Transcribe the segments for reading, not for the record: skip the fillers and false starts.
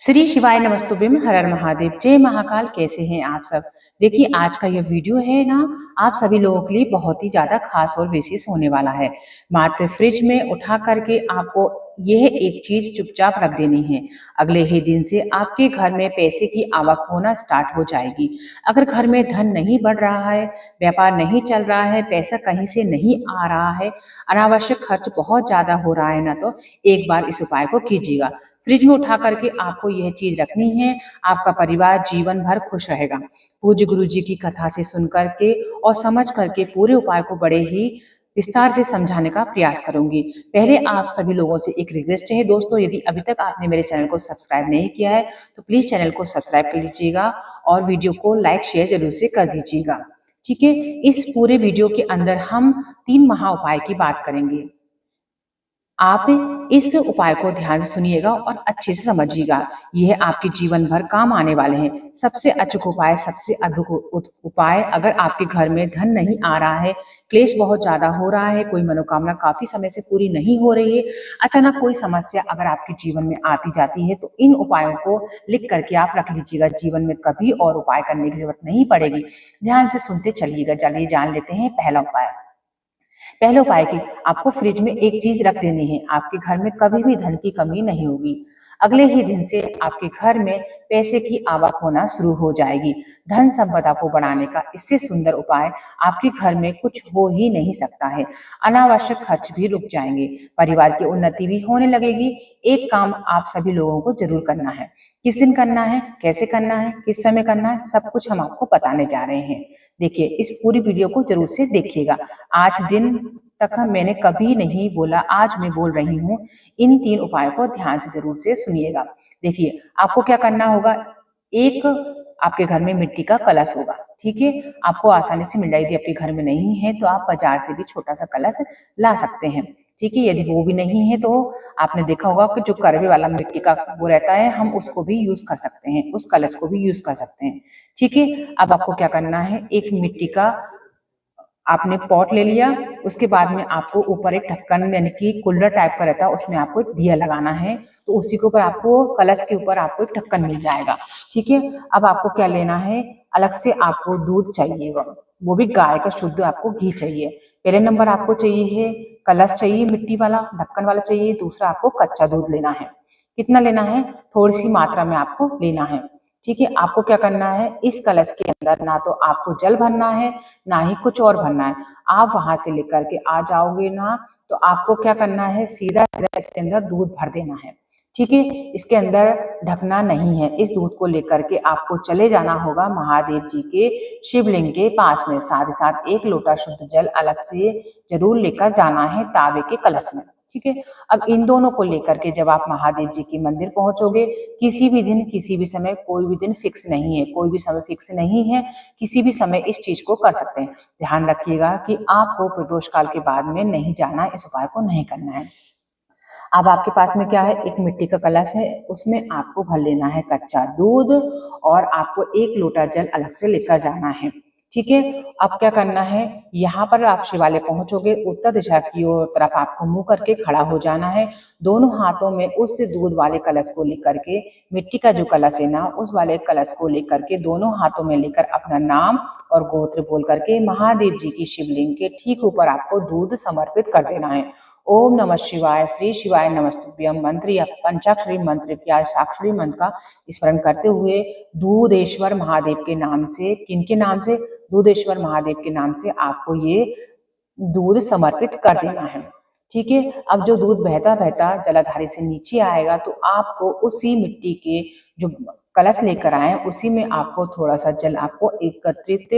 श्री शिवाय नमस्तुभ्यम, हर हर महादेव, जय महाकाल। कैसे हैं आप सब। देखिए आज का ये वीडियो है ना, आप सभी लोगों के लिए बहुत ही ज्यादा खास और विशेष होने वाला है। मात्र फ्रिज में उठा करके आपको यह एक चीज चुपचाप रख देनी है। अगले ही दिन से आपके घर में पैसे की आवक होना स्टार्ट हो जाएगी। अगर घर में धन नहीं बढ़ रहा है, व्यापार नहीं चल रहा है, पैसा कहीं से नहीं आ रहा है, अनावश्यक खर्च बहुत ज्यादा हो रहा है ना, तो एक बार इस उपाय को कीजिएगा। फ्रिज में उठा करके आपको यह चीज रखनी है। आपका परिवार जीवन भर खुश रहेगा। पूज्य गुरु जी की कथा से सुन करके और समझ करके पूरे उपाय को बड़े ही विस्तार से समझाने का प्रयास करूंगी। पहले आप सभी लोगों से एक रिक्वेस्ट है दोस्तों, यदि अभी तक आपने मेरे चैनल को सब्सक्राइब नहीं किया है तो प्लीज चैनल को सब्सक्राइब कर लीजिएगा और वीडियो को लाइक शेयर जरूर से कर दीजिएगा। ठीक है, इस पूरे वीडियो के अंदर हम 3 महा उपाय की बात करेंगे। आप इस उपाय को ध्यान से सुनिएगा और अच्छे से समझिएगा। यह आपके जीवन भर काम आने वाले हैं। सबसे अचूक उपाय, सबसे अद्भुत उपाय। अगर आपके घर में धन नहीं आ रहा है, क्लेश बहुत ज्यादा हो रहा है, कोई मनोकामना काफी समय से पूरी नहीं हो रही है, अचानक कोई समस्या अगर आपके जीवन में आती जाती है, तो इन उपायों को लिख करके आप रख लीजिएगा। जीवन में कभी और उपाय करने की जरूरत नहीं पड़ेगी। ध्यान से सुनते चलिएगा। चलिए जान लेते हैं पहला उपाय। पहले उपाय की आपको फ्रिज में एक चीज रख देनी है। आपके घर में कभी भी धन की कमी नहीं होगी। अगले ही दिन से आपके घर में पैसे की आवक होना शुरू हो जाएगी। धन संपदा को बढ़ाने का इससे सुंदर उपाय आपके घर में कुछ हो ही नहीं सकता है। अनावश्यक खर्च भी रुक जाएंगे, परिवार की उन्नति भी होने लगेगी। एक काम आप सभी लोगों को जरूर करना है। किस दिन करना है, कैसे करना है, किस समय करना है, सब कुछ हम आपको बताने जा रहे हैं। देखिए इस पूरी वीडियो को जरूर से देखिएगा। आज दिन तक मैंने कभी नहीं बोला, आज मैं बोल रही हूँ। इन 3 उपायों को ध्यान से जरूर से सुनिएगा। देखिए आपको क्या करना होगा। एक आपके घर में मिट्टी का कलश होगा, ठीक है, आपको आसानी से मिल जाएगी। आपके घर में नहीं है तो आप बाजार से भी छोटा सा कलश ला सकते हैं, ठीक है। यदि वो भी नहीं है तो आपने देखा होगा कि जो करवे वाला मिट्टी का वो रहता है, हम उसको भी यूज कर सकते हैं, उस कलश को भी यूज कर सकते हैं, ठीक है। अब आपको क्या करना है, एक मिट्टी का आपने पॉट ले लिया। उसके बाद में आपको ऊपर एक ढक्कन यानी कि कुल्हड़ टाइप का रहता है, उसमें आपको एक दिया लगाना है। तो उसी के ऊपर आपको कलश के ऊपर आपको एक ढक्कन मिल जाएगा, ठीक है। अब आपको क्या लेना है, अलग से आपको दूध चाहिएगा, वो भी गाय का शुद्ध आपको घी चाहिए। पहले नंबर आपको चाहिए है कलश चाहिए, मिट्टी वाला ढक्कन वाला चाहिए। दूसरा आपको कच्चा दूध लेना है। कितना लेना है, थोड़ी सी मात्रा में आपको लेना है, ठीक है। आपको क्या करना है, इस कलश के अंदर ना तो आपको जल भरना है, ना ही कुछ और भरना है। आप वहां से लेकर के आ जाओगे ना, तो आपको क्या करना है, सीधा इसके अंदर दूध भर देना है, ठीक है। इसके अंदर ढकना नहीं है। इस दूध को लेकर के आपको चले जाना होगा महादेव जी के शिवलिंग के पास में। साथ ही साथ 1 लोटा शुद्ध जल अलग से जरूर लेकर जाना है तांबे के कलश में, ठीक है। अब इन दोनों को लेकर के जब आप महादेव जी के मंदिर पहुंचोगे, किसी भी दिन, किसी भी समय, कोई भी दिन फिक्स नहीं है, कोई भी समय फिक्स नहीं है, किसी भी समय इस चीज को कर सकते हैं। ध्यान रखिएगा कि आपको प्रदोष काल के बाद में नहीं जाना है, इस उपाय को नहीं करना है। अब आपके पास में क्या है, एक मिट्टी का कलश है, उसमें आपको भर लेना है कच्चा दूध और आपको 1 लोटा जल अलग से लेकर जाना है, ठीक है। अब क्या करना है, यहाँ पर आप शिवालय पहुंचोगे, उत्तर दिशा की ओर तरफ आपको मुंह करके खड़ा हो जाना है। दोनों हाथों में उस दूध वाले कलश को लेकर के, मिट्टी का जो कलश है ना, उस वाले कलश को लेकर के दोनों हाथों में लेकर अपना नाम और गोत्र बोल करके महादेव जी की शिवलिंग के ठीक ऊपर आपको दूध समर्पित कर देना है। ओम नमः शिवाय, श्री शिवाय नमस्तुभ्यम मंत्र या पंचाक्षरी मंत्र या साक्षरी मंत्र का स्मरण करते हुए दूधेश्वर महादेव के नाम से, किनके नाम से, दूधेश्वर महादेव के नाम से आपको ये दूध समर्पित कर देना है, ठीक है। अब जो दूध बहता बहता जलाधारी से नीचे आएगा, तो आपको उसी मिट्टी के जो कलश लेकर आए उसी में आपको थोड़ा सा जल आपको एकत्रित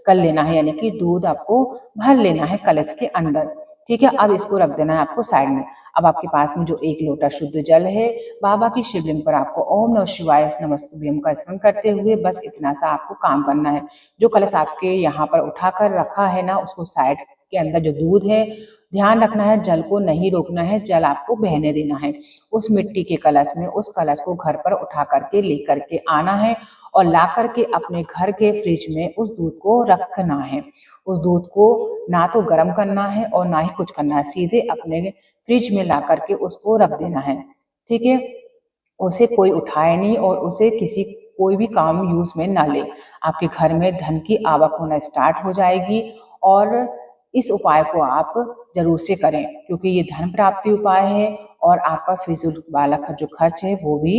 कर लेना है, यानी कि दूध आपको भर लेना है कलश के अंदर, ठीक है। अब इसको रख देना है आपको साइड में। अब आपके पास में जो 1 लोटा शुद्ध जल है, बाबा की शिवलिंग पर आपको ओम नमः शिवाय नमस्तुभ्यम का स्मरण करते हुए बस इतना सा आपको काम करना है। जो कलश आपके यहाँ पर उठाकर रखा है ना, उसको साइड के अंदर जो दूध है, ध्यान रखना है जल को नहीं रोकना है, जल आपको बहने देना है उस मिट्टी के कलश में। उस कलश को घर पर उठा करके लेकर के आना है और ला करके अपने घर के फ्रिज में उस दूध को रखना है। उस दूध को ना तो गर्म करना है और ना ही कुछ करना है, सीधे अपने फ्रिज में ला करके उसको रख देना है, ठीक है। उसे कोई उठाए नहीं और उसे किसी कोई भी काम यूज में ना ले। आपके घर में धन की आवक होना स्टार्ट हो जाएगी और इस उपाय को आप जरूर से करें क्योंकि ये धन प्राप्ति उपाय है और आपका फिजूल वाला जो खर्च है वो भी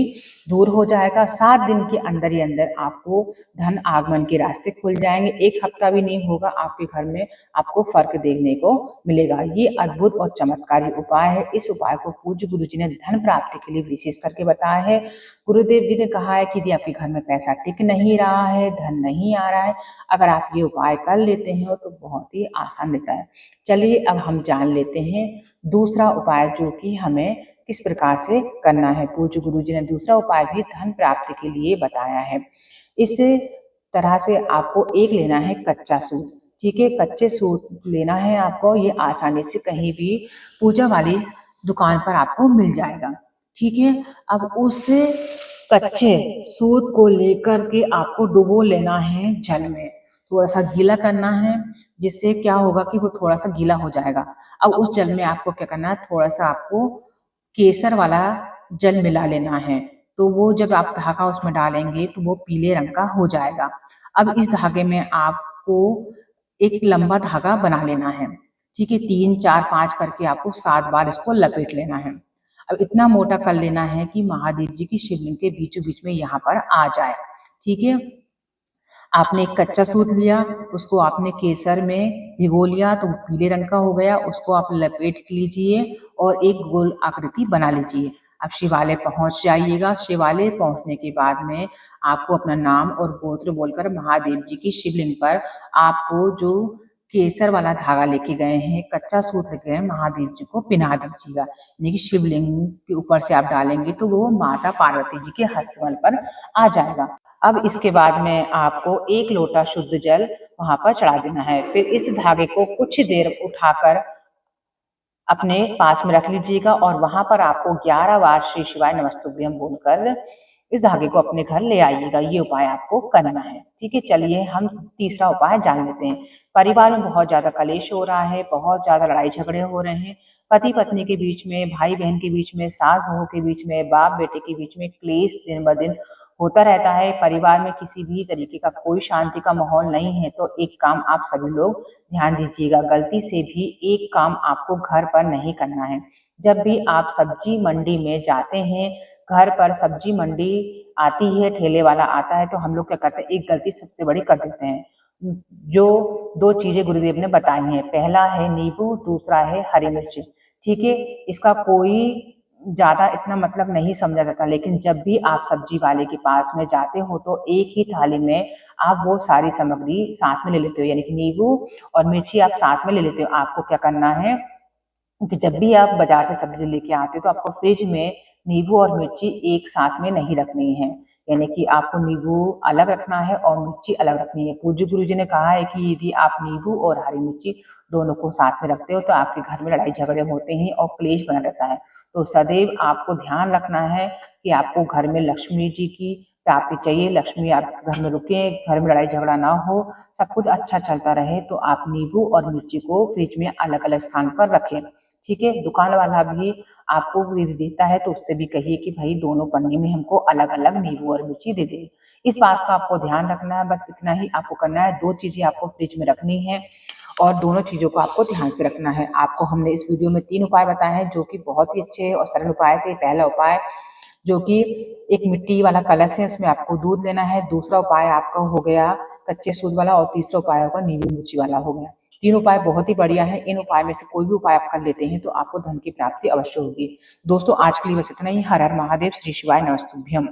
दूर हो जाएगा। 7 दिन के अंदर ही अंदर आपको धन आगमन के रास्ते खुल जाएंगे। 1 हफ्ता भी नहीं होगा, आपके घर में आपको फर्क देखने को मिलेगा। ये अद्भुत और चमत्कारी उपाय है। इस उपाय को पूज्य गुरु जी ने धन प्राप्ति के लिए विशेष करके बताया है। गुरुदेव जी ने कहा है कि यदि आपके घर में पैसा टिक नहीं रहा है, धन नहीं आ रहा है, अगर आप ये उपाय कर लेते हैं तो बहुत ही आसान रहता है। चलिए अब हम जान लेते हैं दूसरा उपाय जो कि हमें किस प्रकार से करना है। पूज्य गुरु जी ने दूसरा उपाय भी धन प्राप्ति के लिए बताया है। इस तरह से आपको एक लेना है कच्चा सूत। ठीक है, कच्चे सूत लेना है आपको। ये आसानी से कहीं भी पूजा वाली दुकान पर आपको मिल जाएगा। ठीक है, अब उस कच्चे सूत को लेकर के आपको डुबो लेना है जल में। थोड़ा सा गीला करना है जिससे क्या होगा कि वो थोड़ा सा गीला हो जाएगा। अब उस जल में आपको क्या करना है, थोड़ा सा आपको केसर वाला जल मिला लेना है। तो वो जब आप धागा उसमें डालेंगे तो वो पीले रंग का हो जाएगा। अब इस धागे में आपको एक लंबा धागा बना लेना है। ठीक है, 3 4 5 करके आपको 7 बार इसको लपेट लेना है। अब इतना मोटा कर लेना है कि महादेव जी की शिवलिंग के बीचों बीच में यहाँ पर आ जाए। ठीक है, आपने एक कच्चा सूत लिया, उसको आपने केसर में भिगो लिया तो पीले रंग का हो गया। उसको आप लपेट लीजिए और एक गोल आकृति बना लीजिए। अब शिवालय पहुंच जाइएगा। शिवालय पहुंचने के बाद में आपको अपना नाम और गोत्र बोलकर महादेव जी की शिवलिंग पर आपको जो केसर वाला धागा लेके गए हैं, कच्चा सूत लेके गए, महादेव जी को पिना दीजिएगा। यानी कि शिवलिंग के ऊपर से आप डालेंगे तो वो माता पार्वती जी के हस्तकमल पर आ जाएगा। अब इसके बाद में आपको 1 लोटा शुद्ध जल वहां पर चढ़ा देना है। फिर इस धागे को कुछ देर उठाकर अपने पास में रख लीजिएगा और वहां पर आपको 11 बार श्री शिवाय नमस्तुभ्यम बोलकर इस धागे को अपने घर ले आइएगा। ये उपाय आपको करना है। ठीक है, चलिए हम तीसरा उपाय जान लेते हैं। परिवार में बहुत ज्यादा कलेश हो रहा है, बहुत ज्यादा लड़ाई झगड़े हो रहे हैं, पति पत्नी के बीच में, भाई बहन के बीच में, सास बहू के बीच में, बाप बेटे के बीच में क्लेश दिन ब दिन होता रहता है। परिवार में किसी भी तरीके का कोई शांति का माहौल नहीं है तो एक काम आप सभी लोग ध्यान दीजिएगा, गलती से भी एक काम आपको घर पर नहीं करना है। जब भी आप सब्जी मंडी में जाते हैं, घर पर सब्जी मंडी आती है, ठेले वाला आता है, तो हम लोग क्या करते हैं, एक गलती सबसे बड़ी कर देते हैं। जो 2 चीजें गुरुदेव ने बताई हैं, पहला है नींबू, दूसरा है हरी मिर्च। ठीक है, इसका कोई ज्यादा इतना मतलब नहीं समझा जाता, लेकिन जब भी आप सब्जी वाले के पास में जाते हो तो एक ही थाली में आप वो सारी सामग्री साथ में ले लेते हो, यानी कि नींबू और मिर्ची आप साथ में ले लेते हो। आपको क्या करना है कि जब भी आप बाजार से सब्जी लेके आते हो तो आपको फ्रिज में नींबू और मिर्ची एक साथ में नहीं रखनी है, यानी कि आपको नींबू अलग रखना है और मिर्ची अलग रखनी है। पूज्य गुरु जी ने कहा है कि यदि आप नींबू और हरी मिर्ची दोनों को साथ में रखते हो तो आपके घर में लड़ाई झगड़े होते हैं और क्लेश बना रहता है। तो सदैव आपको ध्यान रखना है कि आपको घर में लक्ष्मी जी की प्राप्ति चाहिए, लक्ष्मी आपके घर में रुके, घर में लड़ाई झगड़ा ना हो, सब कुछ अच्छा चलता रहे। तो आप नींबू और मिर्ची को फ्रिज में अलग अलग स्थान पर रखें। ठीक है, दुकान वाला भी आपको देता है तो उससे भी कहिए कि भाई दोनों पन्नी में हमको अलग अलग नींबू और मिर्ची दे दे। इस बात का आपको ध्यान रखना है, बस इतना ही आपको करना है। 2 चीजें आपको फ्रिज में रखनी है और दोनों चीजों को आपको ध्यान से रखना है। आपको हमने इस वीडियो में 3 उपाय बताए हैं जो कि बहुत ही अच्छे और सरल उपाय थे। पहला उपाय जो कि एक मिट्टी वाला कलश है, उसमें आपको दूध लेना है। दूसरा उपाय आपका हो गया कच्चे सूद वाला और तीसरा उपाय होगा नींबू मिर्ची वाला हो गया। 3 उपाय बहुत ही बढ़िया है। इन उपाय में से कोई भी उपाय आप कर लेते हैं तो आपको धन की प्राप्ति अवश्य होगी। दोस्तों आज के लिए बस इतना ही। हर हर महादेव, श्री शिवाय नमस्तुभ्यम।